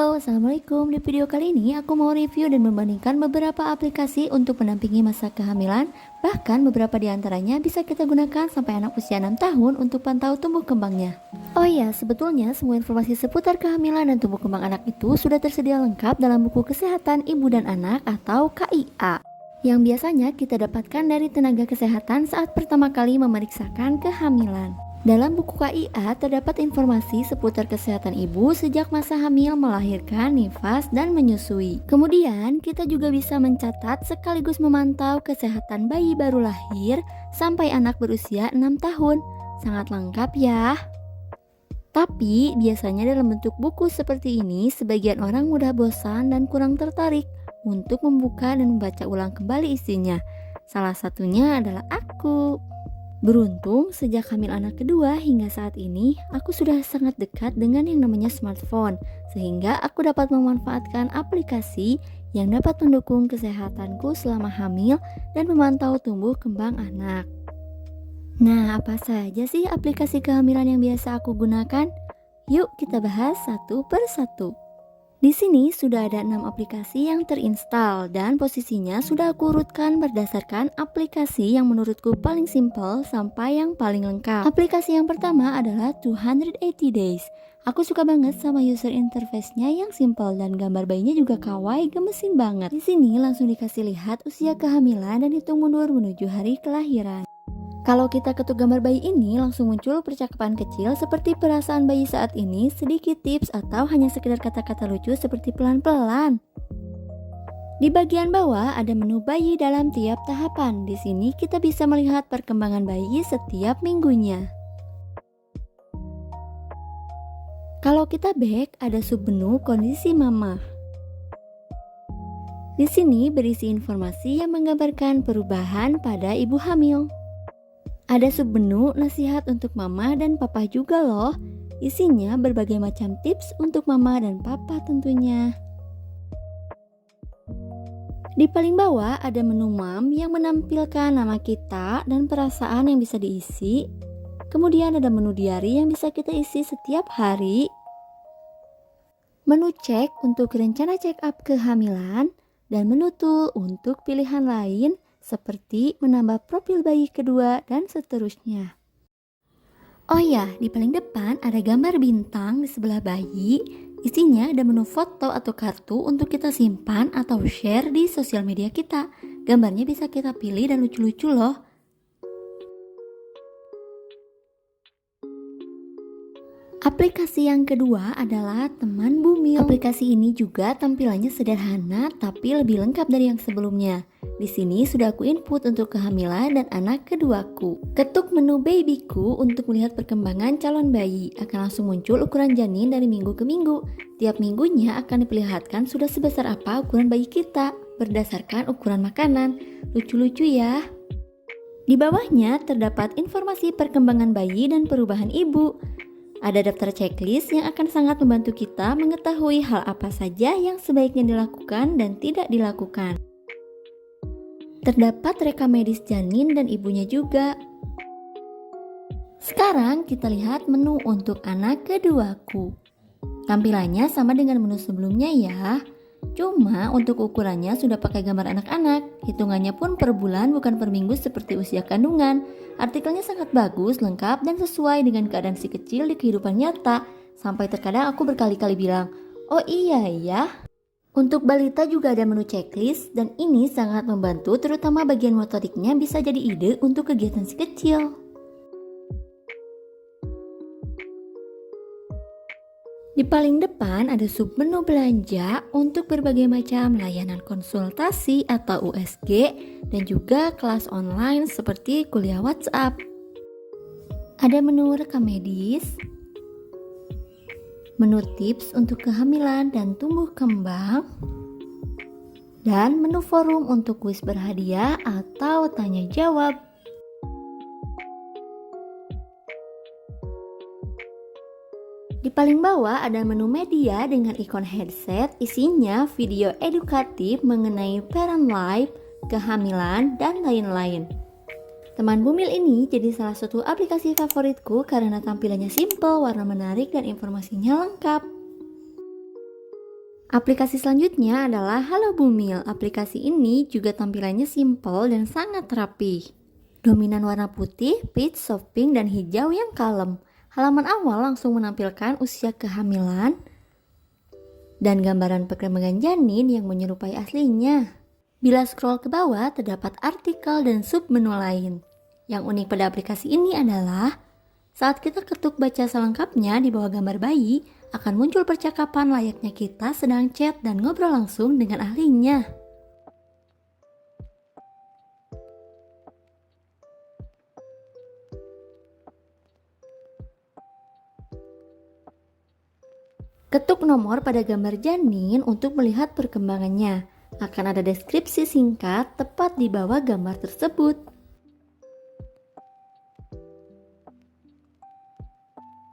Halo, Assalamualaikum. Di video kali ini aku mau review dan membandingkan beberapa aplikasi untuk mendampingi masa kehamilan. Bahkan beberapa di antaranya bisa kita gunakan sampai anak usia 6 tahun untuk pantau tumbuh kembangnya. Oh iya, sebetulnya semua informasi seputar kehamilan dan tumbuh kembang anak itu sudah tersedia lengkap dalam buku Kesehatan Ibu dan Anak atau KIA, yang biasanya kita dapatkan dari tenaga kesehatan saat pertama kali memeriksakan kehamilan. Dalam buku KIA terdapat informasi seputar kesehatan ibu sejak masa hamil, melahirkan, nifas, dan menyusui. Kemudian kita juga bisa mencatat sekaligus memantau kesehatan bayi baru lahir sampai anak berusia 6 tahun. Sangat lengkap ya. Tapi biasanya dalam bentuk buku seperti ini sebagian orang mudah bosan dan kurang tertarik untuk membuka dan membaca ulang kembali isinya. Salah satunya adalah aku. Beruntung, sejak hamil anak kedua hingga saat ini, aku sudah sangat dekat dengan yang namanya smartphone, sehingga aku dapat memanfaatkan aplikasi yang dapat mendukung kesehatanku selama hamil dan memantau tumbuh kembang anak. Nah, apa saja sih aplikasi kehamilan yang biasa aku gunakan? Yuk kita bahas satu per satu. Di sini sudah ada 6 aplikasi yang terinstal dan posisinya sudah aku urutkan berdasarkan aplikasi yang menurutku paling simple sampai yang paling lengkap. Aplikasi yang pertama adalah 280 Days. Aku suka banget sama user interface-nya yang simple dan gambar bayinya juga kawaii, gemesin banget. Di sini langsung dikasih lihat usia kehamilan dan hitung mundur menuju hari kelahiran. Kalau kita ketuk gambar bayi ini, langsung muncul percakapan kecil seperti perasaan bayi saat ini, sedikit tips, atau hanya sekedar kata-kata lucu seperti pelan-pelan. Di bagian bawah ada menu bayi dalam tiap tahapan. Di sini kita bisa melihat perkembangan bayi setiap minggunya. Kalau kita back, ada submenu kondisi mama. Di sini berisi informasi yang menggambarkan perubahan pada ibu hamil. Ada submenu nasihat untuk mama dan papa juga loh. Isinya berbagai macam tips untuk mama dan papa tentunya. Di paling bawah ada menu mom yang menampilkan nama kita dan perasaan yang bisa diisi. Kemudian ada menu diary yang bisa kita isi setiap hari. Menu cek untuk rencana check up kehamilan dan menu tool untuk pilihan lain seperti menambah profil bayi kedua dan seterusnya. Oh ya, di paling depan ada gambar bintang di sebelah bayi. Isinya ada menu foto atau kartu untuk kita simpan atau share di sosial media kita. Gambarnya bisa kita pilih dan lucu-lucu loh. Aplikasi yang kedua adalah Teman Bumil. Aplikasi ini juga tampilannya sederhana tapi lebih lengkap dari yang sebelumnya. Di sini sudah aku input untuk kehamilan dan anak keduaku. Ketuk menu babyku untuk melihat perkembangan calon bayi. Akan langsung muncul ukuran janin dari minggu ke minggu. Tiap minggunya akan diperlihatkan sudah sebesar apa ukuran bayi kita berdasarkan ukuran makanan. Lucu-lucu ya. Di bawahnya terdapat informasi perkembangan bayi dan perubahan ibu. Ada daftar checklist yang akan sangat membantu kita mengetahui hal apa saja yang sebaiknya dilakukan dan tidak dilakukan. Terdapat rekam medis janin dan ibunya juga. Sekarang kita lihat menu untuk anak keduaku. Tampilannya sama dengan menu sebelumnya ya. Cuma untuk ukurannya sudah pakai gambar anak-anak. Hitungannya pun per bulan bukan per minggu seperti usia kandungan. Artikelnya sangat bagus, lengkap, dan sesuai dengan keadaan si kecil di kehidupan nyata. Sampai terkadang aku berkali-kali bilang, oh iya ya. Untuk balita juga ada menu checklist dan ini sangat membantu terutama bagian motoriknya bisa jadi ide untuk kegiatan si kecil. Di paling depan ada submenu belanja untuk berbagai macam layanan konsultasi atau USG dan juga kelas online seperti kuliah WhatsApp. Ada menu rekam medis, menu tips untuk kehamilan dan tumbuh kembang, dan menu forum untuk kuis berhadiah atau tanya jawab. Di paling bawah ada menu media dengan ikon headset, isinya video edukatif mengenai parent life, kehamilan, dan lain-lain. Teman Bumil ini jadi salah satu aplikasi favoritku karena tampilannya simple, warna menarik, dan informasinya lengkap. Aplikasi selanjutnya adalah Halo Bumil. Aplikasi ini juga tampilannya simple dan sangat rapi. Dominan warna putih, peach, soft pink, dan hijau yang kalem. Halaman awal langsung menampilkan usia kehamilan dan gambaran perkembangan janin yang menyerupai aslinya. Bila scroll ke bawah, terdapat artikel dan submenu lain. Yang unik pada aplikasi ini adalah saat kita ketuk baca selengkapnya di bawah gambar bayi, akan muncul percakapan layaknya kita sedang chat dan ngobrol langsung dengan ahlinya. Ketuk nomor pada gambar janin untuk melihat perkembangannya. Akan ada deskripsi singkat tepat di bawah gambar tersebut.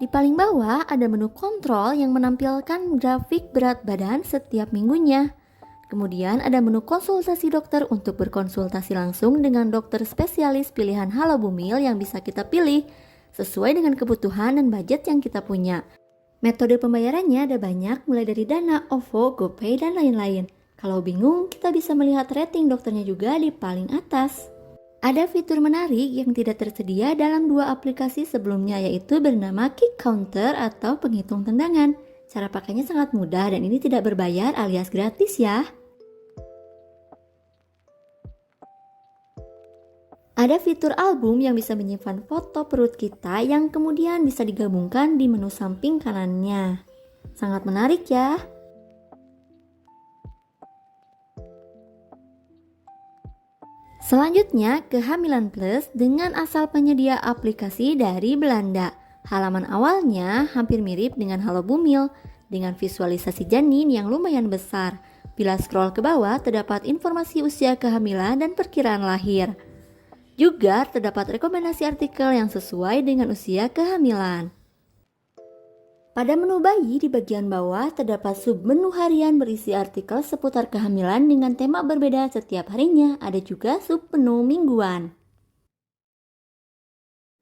Di paling bawah ada menu kontrol yang menampilkan grafik berat badan setiap minggunya. Kemudian ada menu konsultasi dokter untuk berkonsultasi langsung dengan dokter spesialis pilihan Halo Bumil yang bisa kita pilih sesuai dengan kebutuhan dan budget yang kita punya. Metode pembayarannya ada banyak, mulai dari Dana, OVO, GoPay, dan lain-lain. Kalau bingung, kita bisa melihat rating dokternya juga di paling atas. Ada fitur menarik yang tidak tersedia dalam dua aplikasi sebelumnya, yaitu bernama Kick Counter atau penghitung tendangan. Cara pakainya sangat mudah dan ini tidak berbayar alias gratis ya. Ada fitur album yang bisa menyimpan foto perut kita yang kemudian bisa digabungkan di menu samping kanannya. Sangat menarik ya. Selanjutnya, Kehamilan Plus dengan asal penyedia aplikasi dari Belanda. Halaman awalnya hampir mirip dengan Halo Bumil, dengan visualisasi janin yang lumayan besar. Bila scroll ke bawah, terdapat informasi usia kehamilan dan perkiraan lahir. Juga terdapat rekomendasi artikel yang sesuai dengan usia kehamilan. Pada menu bayi di bagian bawah terdapat submenu harian berisi artikel seputar kehamilan dengan tema berbeda setiap harinya. Ada juga submenu mingguan.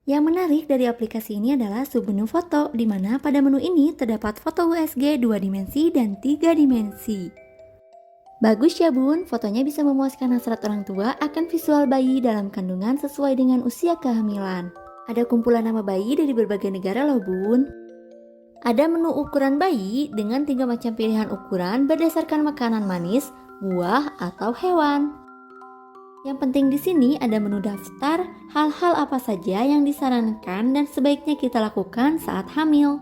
Yang menarik dari aplikasi ini adalah submenu foto, di mana pada menu ini terdapat foto USG 2 dimensi dan 3 dimensi. Bagus ya bun, fotonya bisa memuaskan hasrat orang tua akan visual bayi dalam kandungan sesuai dengan usia kehamilan. Ada kumpulan nama bayi dari berbagai negara loh bun. Ada menu ukuran bayi dengan 3 macam pilihan ukuran berdasarkan makanan manis, buah, atau hewan. Yang penting di sini ada menu daftar hal-hal apa saja yang disarankan dan sebaiknya kita lakukan saat hamil.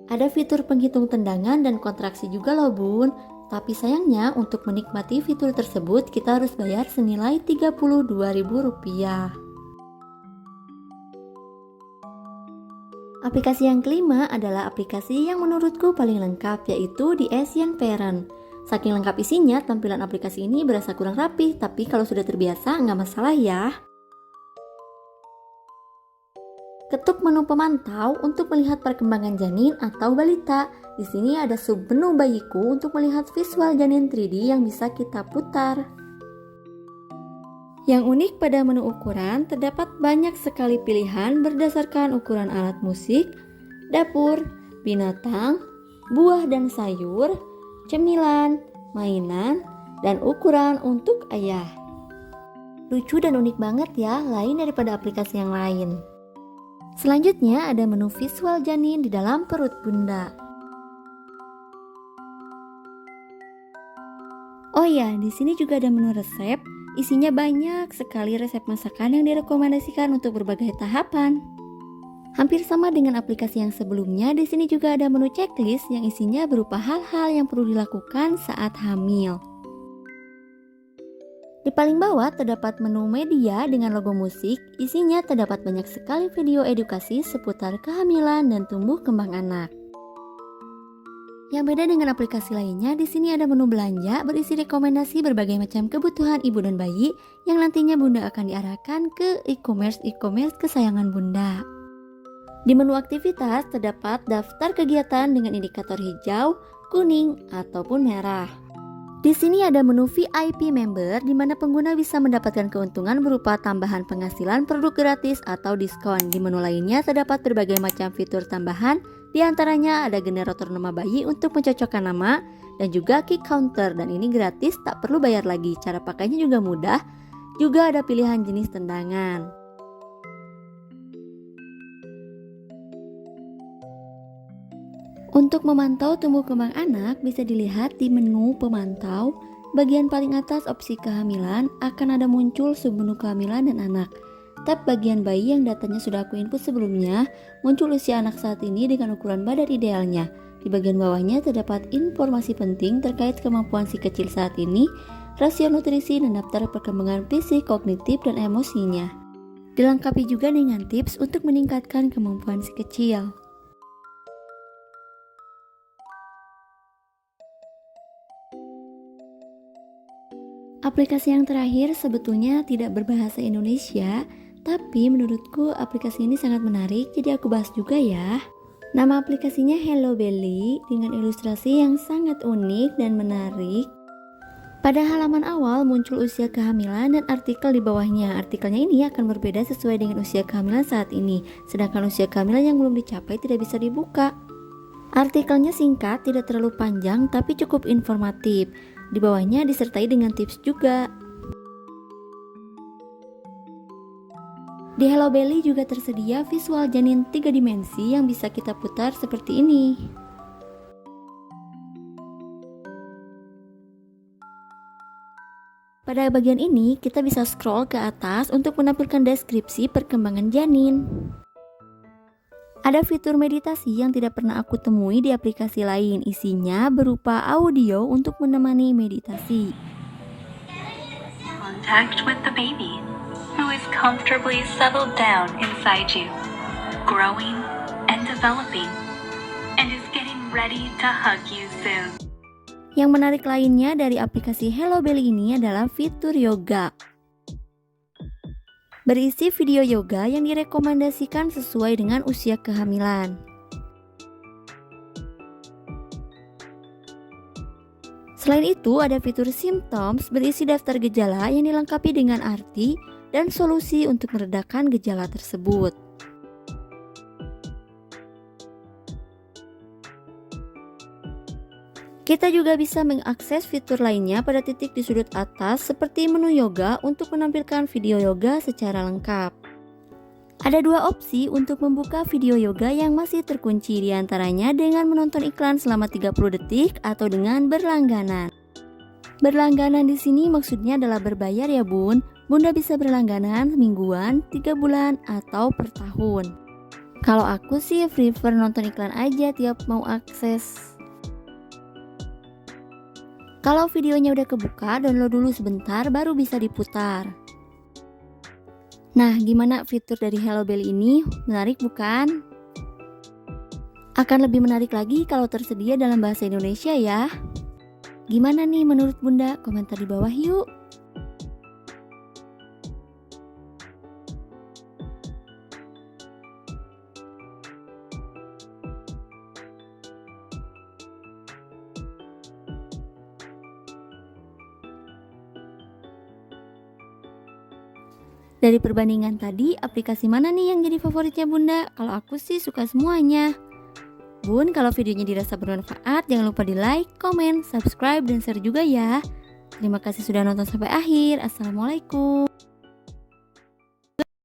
Ada fitur penghitung tendangan dan kontraksi juga loh bun, tapi sayangnya untuk menikmati fitur tersebut kita harus bayar senilai Rp32.000. Aplikasi yang kelima adalah aplikasi yang menurutku paling lengkap, yaitu The Asian Parent. Saking lengkap isinya, tampilan aplikasi ini berasa kurang rapi, tapi kalau sudah terbiasa nggak masalah ya. Ketuk menu pemantau untuk melihat perkembangan janin atau balita. Di sini ada submenu bayiku untuk melihat visual janin 3D yang bisa kita putar. Yang unik pada menu ukuran, terdapat banyak sekali pilihan berdasarkan ukuran alat musik, dapur, binatang, buah dan sayur, cemilan, mainan, dan ukuran untuk ayah. Lucu dan unik banget ya, lain daripada aplikasi yang lain. Selanjutnya ada menu visual janin di dalam perut bunda. Oh ya, di sini juga ada menu resep. Isinya banyak sekali resep masakan yang direkomendasikan untuk berbagai tahapan. Hampir sama dengan aplikasi yang sebelumnya, di sini juga ada menu checklist yang isinya berupa hal-hal yang perlu dilakukan saat hamil. Di paling bawah terdapat menu media dengan logo musik, isinya terdapat banyak sekali video edukasi seputar kehamilan dan tumbuh kembang anak. Yang beda dengan aplikasi lainnya, di sini ada menu belanja berisi rekomendasi berbagai macam kebutuhan ibu dan bayi yang nantinya bunda akan diarahkan ke e-commerce kesayangan bunda. Di menu aktivitas terdapat daftar kegiatan dengan indikator hijau, kuning, ataupun merah. Di sini ada menu VIP member di mana pengguna bisa mendapatkan keuntungan berupa tambahan penghasilan produk gratis atau diskon. Di menu lainnya terdapat berbagai macam fitur tambahan Di antaranya ada generator nama bayi untuk mencocokkan nama dan juga kick counter, dan ini gratis, tak perlu bayar lagi. Cara pakainya juga mudah. Juga ada pilihan jenis tendangan. Untuk memantau tumbuh kembang anak bisa dilihat di menu pemantau. Bagian paling atas opsi kehamilan akan ada muncul submenu kehamilan dan anak. Tab bagian bayi yang datanya sudah aku input sebelumnya, muncul usia anak saat ini dengan ukuran badan idealnya. Di bagian bawahnya terdapat informasi penting terkait kemampuan si kecil saat ini, rasio nutrisi dan daftar perkembangan fisik, kognitif, dan emosinya. Dilengkapi juga dengan tips untuk meningkatkan kemampuan si kecil. Aplikasi yang terakhir sebetulnya tidak berbahasa Indonesia, tapi menurutku aplikasi ini sangat menarik, jadi aku bahas juga ya. Nama aplikasinya Hello Belly dengan ilustrasi yang sangat unik dan menarik. Pada halaman awal muncul usia kehamilan dan artikel di bawahnya. Artikelnya ini akan berbeda sesuai dengan usia kehamilan saat ini, sedangkan usia kehamilan yang belum dicapai tidak bisa dibuka. Artikelnya singkat, tidak terlalu panjang, tapi cukup informatif. Di bawahnya disertai dengan tips juga. Di Hello Belly juga tersedia visual janin 3 dimensi yang bisa kita putar seperti ini. Pada bagian ini kita bisa scroll ke atas untuk menampilkan deskripsi perkembangan janin. Ada fitur meditasi yang tidak pernah aku temui di aplikasi lain. Isinya berupa audio untuk menemani meditasi. Contact with the baby, who is comfortably settled down inside you, growing and developing, and is getting ready to hug you soon. Yang menarik lainnya dari aplikasi Hello Belly ini adalah fitur yoga. Berisi video yoga yang direkomendasikan sesuai dengan usia kehamilan. Selain itu, ada fitur symptoms berisi daftar gejala yang dilengkapi dengan arti dan solusi untuk meredakan gejala tersebut. Kita juga bisa mengakses fitur lainnya pada titik di sudut atas seperti menu yoga untuk menampilkan video yoga secara lengkap. Ada 2 opsi untuk membuka video yoga yang masih terkunci, diantaranya dengan menonton iklan selama 30 detik atau dengan berlangganan. Berlangganan di sini maksudnya adalah berbayar ya bun. Bunda bisa berlangganan mingguan, 3 bulan, atau per tahun. Kalau aku sih prefer nonton iklan aja tiap mau akses. Kalau videonya udah kebuka, download dulu sebentar baru bisa diputar. Nah, gimana fitur dari Hello Belly ini? Menarik bukan? Akan lebih menarik lagi kalau tersedia dalam bahasa Indonesia ya. Gimana nih menurut Bunda? Komentar di bawah yuk. Dari perbandingan tadi, aplikasi mana nih yang jadi favoritnya Bunda? Kalau aku sih suka semuanya. Bun, kalau videonya dirasa bermanfaat, jangan lupa di like, komen, subscribe, dan share juga ya. Terima kasih sudah nonton sampai akhir. Assalamualaikum.